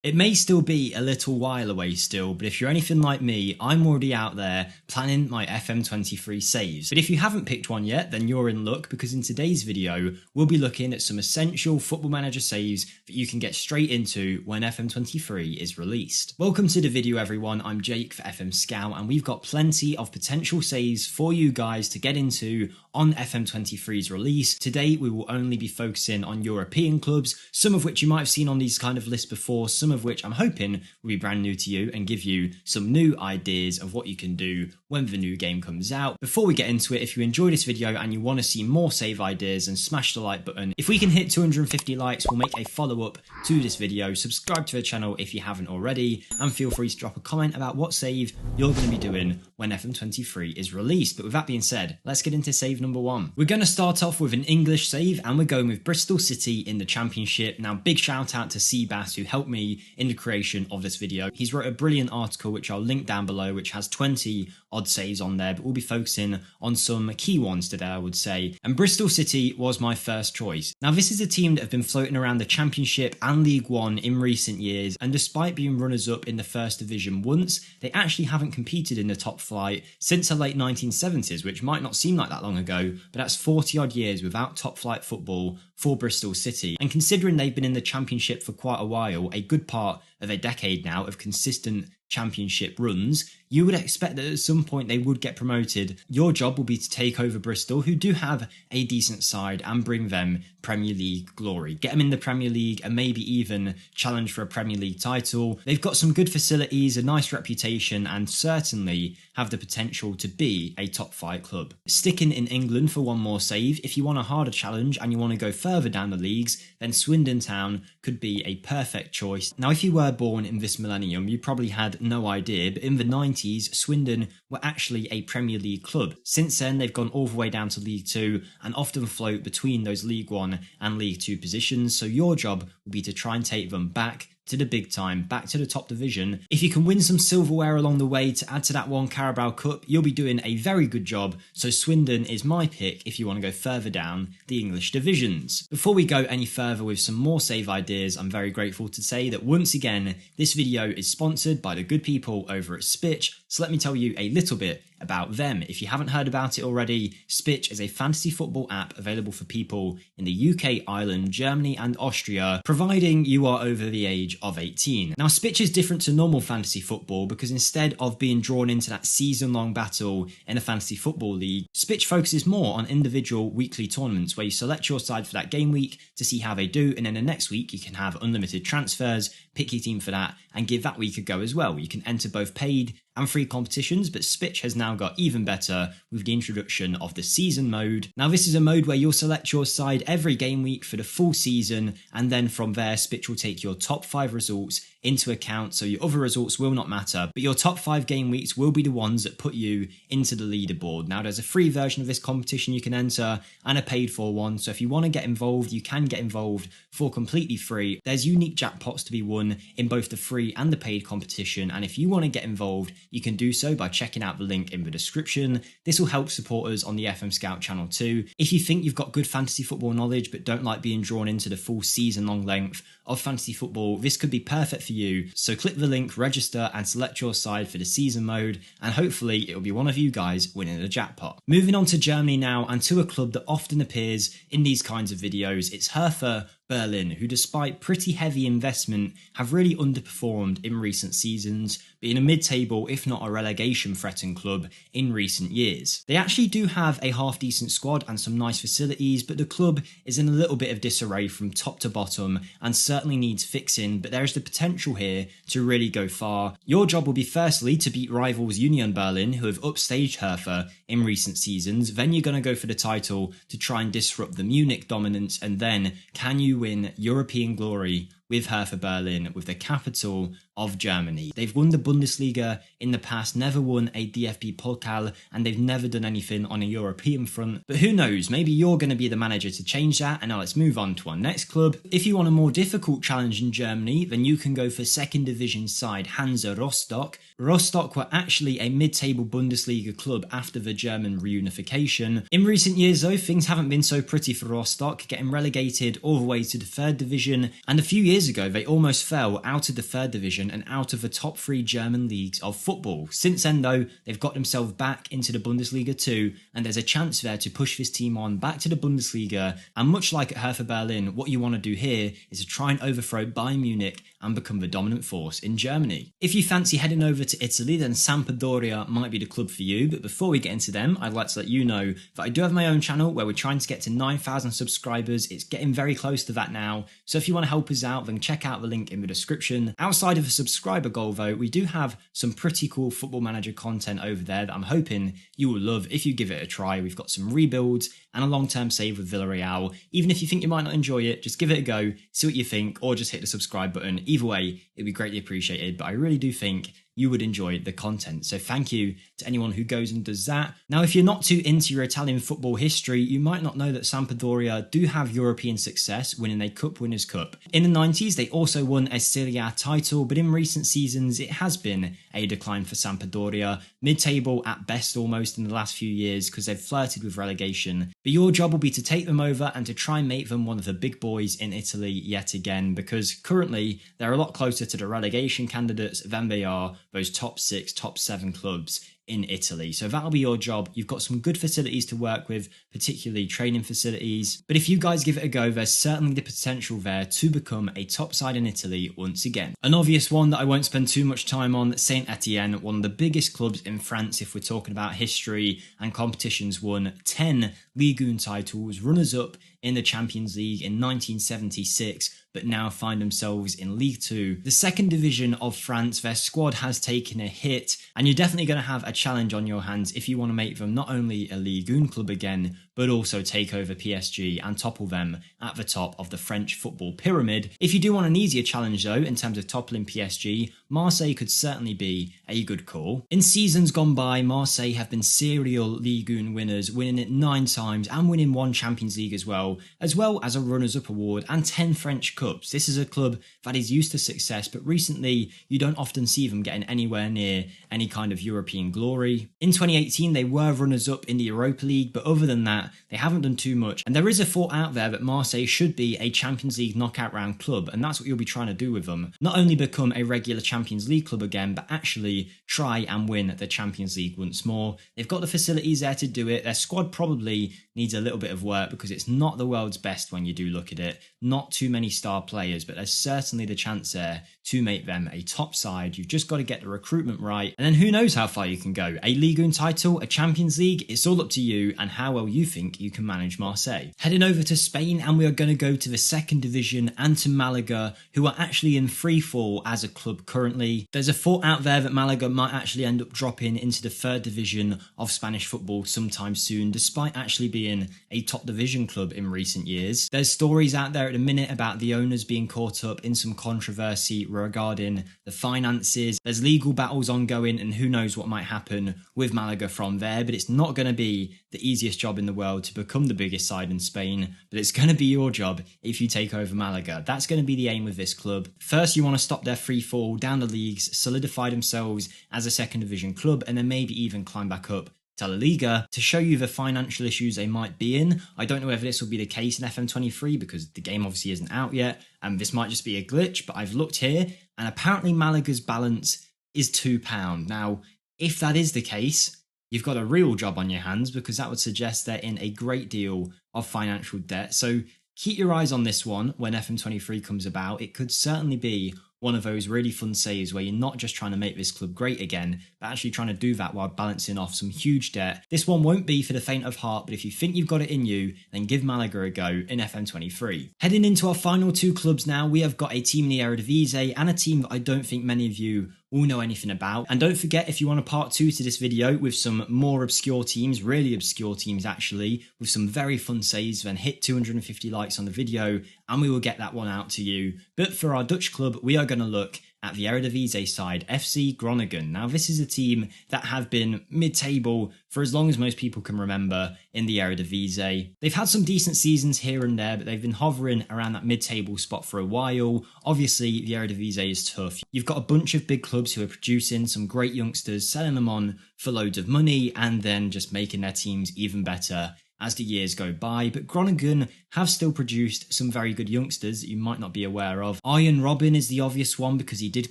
It may still be a little while away still, but if you're anything like me, I'm already out there planning my FM23 saves. But if you haven't picked one yet, then you're in luck, because in today's video, we'll be looking at some essential Football Manager saves that you can get straight into when FM23 is released. Welcome to the video everyone, I'm Jake for FMSCOUT, and we've got plenty of potential saves for you guys to get into on FM23's release. Today we will only be focusing on European clubs, some of which you might have seen on these kind of lists before, some of which I'm hoping will be brand new to you and give you some new ideas of what you can do when the new game comes out. Before we get into it, if you enjoyed this video and you want to see more save ideas, then smash the like button. If we can hit 250 likes, we'll make a follow-up to this video. Subscribe to the channel if you haven't already, and feel free to drop a comment about what save you're going to be doing when FM23 is released. But with that being said, let's get into save number one. We're going to start off with an English save, and we're going with Bristol City in the Championship. Now, big shout out to Seabass, who helped me in the creation of this video. He's wrote a brilliant article which I'll link down below, which has 20 odd saves on there, but we'll be focusing on some key ones today, I would say. And Bristol City was my first choice. Now, this is a team that have been floating around the Championship and League One in recent years, and despite being runners-up in the First Division once, they actually haven't competed in the top flight since the late 1970s, which might not seem like that long ago, but that's 40 odd years without top flight football for Bristol City. And considering they've been in the Championship for quite a while, a good part of a decade now of consistent Championship runs, you would expect that at some point they would get promoted. Your job will be to take over Bristol, who do have a decent side, and bring them Premier League glory. Get them in the Premier League and maybe even challenge for a Premier League title. They've got some good facilities, a nice reputation, and certainly have the potential to be a top flight club. Sticking in England for one more save, if you want a harder challenge and you want to go further down the leagues, then Swindon Town could be a perfect choice. Now, if you were born in this millennium, you probably had no idea, but in the 90s, Swindon were actually a Premier League club. Since then, they've gone all the way down to League 2 and often float between those League 1 and League 2 positions, so your job will be to try and take them back to the big time, back to the top division. If you can win some silverware along the way to add to that one Carabao Cup, you'll be doing a very good job, so Swindon is my pick if you want to go further down the English divisions. Before we go any further with some more save ideas, I'm very grateful to say that once again, this video is sponsored by the good people over at Spitch, so let me tell you a little bit about them. If you haven't heard about it already, Spitch is a fantasy football app available for people in the UK, Ireland, Germany and Austria, providing you are over the age of 18. Now, Spitch is different to normal fantasy football because instead of being drawn into that season-long battle in a fantasy football league, Spitch focuses more on individual weekly tournaments where you select your side for that game week to see how they do, and then the next week you can have unlimited transfers, pick your team for that, and give that week a go as well. You can enter both paid and free competitions, but Spitch has now got even better with the introduction of the season mode. Now, this is a mode where you'll select your side every game week for the full season, and then from there Spitch will take your top 5 results into account, so your other results will not matter, but your top 5 game weeks will be the ones that put you into the leaderboard. Now, there's a free version of this competition you can enter and a paid for one, so if you want to get involved, you can get involved for completely free. There's unique jackpots to be won in both the free and the paid competition, and if you want to get involved, you can do so by checking out the link in the description. This will help support us on the FMSCOUT channel too. If you think you've got good fantasy football knowledge but don't like being drawn into the full season-long length of fantasy football, this could be perfect for you. So click the link, register and select your side for the season mode, and hopefully it will be one of you guys winning the jackpot. Moving on to Germany now, and to a club that often appears in these kinds of videos, it's Hertha Berlin, who despite pretty heavy investment have really underperformed in recent seasons, being a mid-table if not a relegation threatened club in recent years. They actually do have a half decent squad and some nice facilities, but the club is in a little bit of disarray from top to bottom and certainly needs fixing, but there is the potential here to really go far. Your job will be firstly to beat rivals Union Berlin, who have upstaged Hertha in recent seasons, then you're going to go for the title to try and disrupt the Munich dominance, and then can you win European glory with Hertha Berlin, with the capital of Germany. They've won the Bundesliga in the past, never won a DFB Pokal, and they've never done anything on a European front. But who knows, maybe you're going to be the manager to change that. And now let's move on to our next club. If you want a more difficult challenge in Germany, then you can go for second division side Hansa Rostock. Rostock were actually a mid-table Bundesliga club after the German reunification. In recent years though, things haven't been so pretty for Rostock, getting relegated all the way to the third division, and a few years years ago, they almost fell out of the third division and out of the top 3 German leagues of football. Since then though, they've got themselves back into the Bundesliga too, and there's a chance there to push this team on back to the Bundesliga. And much like at Hertha Berlin, what you want to do here is to try and overthrow Bayern Munich and become the dominant force in Germany. If you fancy heading over to Italy, then Sampdoria might be the club for you. But before we get into them, I'd like to let you know that I do have my own channel where we're trying to get to 9,000 subscribers. It's getting very close to that now. So if you want to help us out, then check out the link in the description. Outside of the subscriber goal though, we do have some pretty cool Football Manager content over there that I'm hoping you will love if you give it a try. We've got some rebuilds and a long-term save with Villarreal. Even if you think you might not enjoy it, just give it a go, see what you think, or just hit the subscribe button. Either way, it'd be greatly appreciated, but I really do think you would enjoy the content. So thank you to anyone who goes and does that. Now, if you're not too into your Italian football history, you might not know that Sampdoria do have European success, winning a Cup Winners' Cup. In the 90s, they also won a Serie A title, but in recent seasons, it has been a decline for Sampdoria. Mid-table at best almost in the last few years because they've flirted with relegation. But your job will be to take them over and to try and make them one of the big boys in Italy yet again, because currently they're a lot closer to the relegation candidates than they are those top 6, top 7 clubs in Italy. So that'll be your job. You've got some good facilities to work with, particularly training facilities. But if you guys give it a go, there's certainly the potential there to become a top side in Italy once again. An obvious one that I won't spend too much time on, Saint Etienne, one of the biggest clubs in France if we're talking about history and competitions, won 10 Ligue 1 titles, runners-up in the Champions League in 1976, but now find themselves in Ligue 2. The second division of France, their squad has taken a hit, and you're definitely going to have a challenge on your hands if you want to make them not only a Ligue 1 club again, but also take over PSG and topple them at the top of the French football pyramid. If you do want an easier challenge though, in terms of toppling PSG, Marseille could certainly be a good call. In seasons gone by, Marseille have been serial Ligue 1 winners, winning it 9 times and winning 1 Champions League as well as a runners-up award and 10 French Cups. This is a club that is used to success, but recently you don't often see them getting anywhere near any kind of European glory. In 2018, they were runners-up in the Europa League, but other than that, they haven't done too much. And there is a thought out there that Marseille should be a Champions League knockout round club, and that's what you'll be trying to do with them. Not only become a regular Champions League club again, but actually try and win the Champions League once more. They've got the facilities there to do it. Their squad probably needs a little bit of work because it's not the world's best when you do look at it. Not too many star players, but there's certainly the chance there to make them a top side. You've just got to get the recruitment right, and then who knows how far you can go. A Ligue 1 title, a Champions League, it's all up to you and how well you think you can manage Marseille. Heading over to Spain, and we are going to go to the second division and to Malaga, who are actually in free fall as a club currently. There's a thought out there that Malaga might actually end up dropping into the third division of Spanish football sometime soon, despite actually being a top division club in recent years. There's stories out there at the minute about the owners being caught up in some controversy regarding the finances. There's legal battles ongoing, and who knows what might happen with Malaga from there, but it's not going to be the easiest job in the world to become the biggest side in Spain, but it's going to be your job if you take over Malaga. That's going to be the aim with this club. First, you want to stop their free fall down the leagues, solidify themselves as a second division club, and then maybe even climb back up to La Liga to show you the financial issues they might be in. I don't know whether this will be the case in FM23 because the game obviously isn't out yet, and this might just be a glitch, but I've looked here and apparently Malaga's balance is £2. Now, if that is the case, you've got a real job on your hands because that would suggest they're in a great deal of financial debt. So keep your eyes on this one when FM23 comes about. It could certainly be one of those really fun saves where you're not just trying to make this club great again, but actually trying to do that while balancing off some huge debt. This one won't be for the faint of heart, but if you think you've got it in you, then give Malaga a go in FM23. Heading into our final 2 clubs now, we have got a team in the Eredivisie and a team that I don't think many of you will know anything about. And don't forget, if you want a part 2 to this video with some more obscure teams, really obscure teams actually, with some very fun saves, then hit 250 likes on the video and we will get that one out to you. But for our Dutch club, we are going to look at the Eredivisie side, FC Groningen. Now, this is a team that have been mid-table for as long as most people can remember in the Eredivisie. They've had some decent seasons here and there, but they've been hovering around that mid-table spot for a while. Obviously, the Eredivisie is tough. You've got a bunch of big clubs who are producing some great youngsters, selling them on for loads of money, and then just making their teams even better as the years go by, but Groningen have still produced some very good youngsters that you might not be aware of. Arjen Robben is the obvious one because he did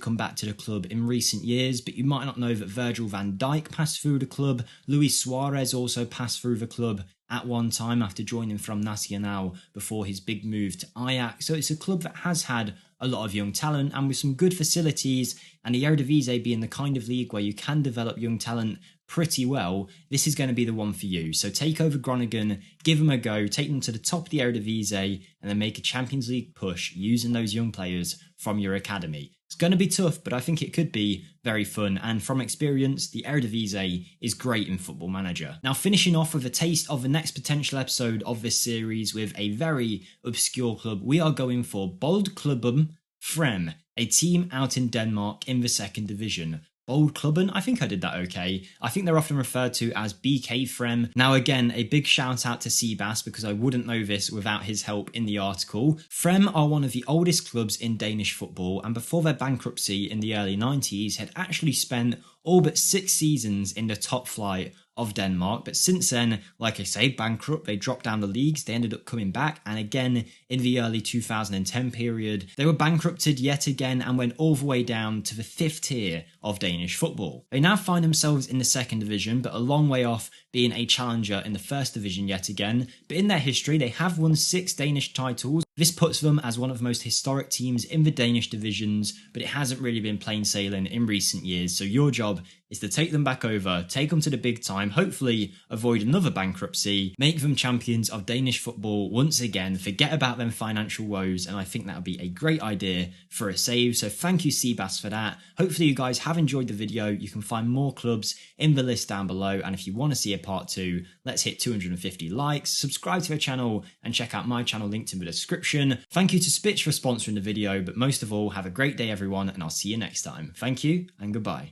come back to the club in recent years, but you might not know that Virgil van Dijk passed through the club. Luis Suarez also passed through the club at one time after joining from Nacional before his big move to Ajax. So it's a club that has had a lot of young talent, and with some good facilities and the Eredivisie being the kind of league where you can develop young talent pretty well, this is going to be the one for you. So take over Groningen, give them a go, take them to the top of the Eredivisie, and then make a Champions League push using those young players from your academy. It's going to be tough, but I think it could be very fun, and from experience, the Eredivisie is great in Football Manager. Now, finishing off with a taste of the next potential episode of this series with a very obscure club, we are going for Bold Klubben Frem, a team out in Denmark in the second division. Bold Klubben, I think I did that okay. I think they're often referred to as BK Frem. Now again, a big shout out to Seabass because I wouldn't know this without his help in the article. Frem are one of the oldest clubs in Danish football, and before their bankruptcy in the early 90s had actually spent all but 6 seasons in the top flight of Denmark, but since then, like I say, bankrupt, they dropped down the leagues, they ended up coming back, and again in the early 2010 period, they were bankrupted yet again and went all the way down to the 5th tier of Danish football. They now find themselves in the second division, but a long way off being a challenger in the first division yet again, but in their history they have won 6 Danish titles. This puts them as one of the most historic teams in the Danish divisions, but it hasn't really been plain sailing in recent years, so your job is to take them back over, take them to the big time, hopefully avoid another bankruptcy, make them champions of Danish football once again, forget about them financial woes, and I think that would be a great idea for a save. So thank you Seabass for that. Hopefully you guys have enjoyed the video. You can find more clubs in the list down below, and if you want to see a part 2, let's hit 250 likes, subscribe to the channel, and check out my channel linked in the description. Thank you to Spitch for sponsoring the video, but most of all, have a great day everyone, and I'll see you next time. Thank you and goodbye.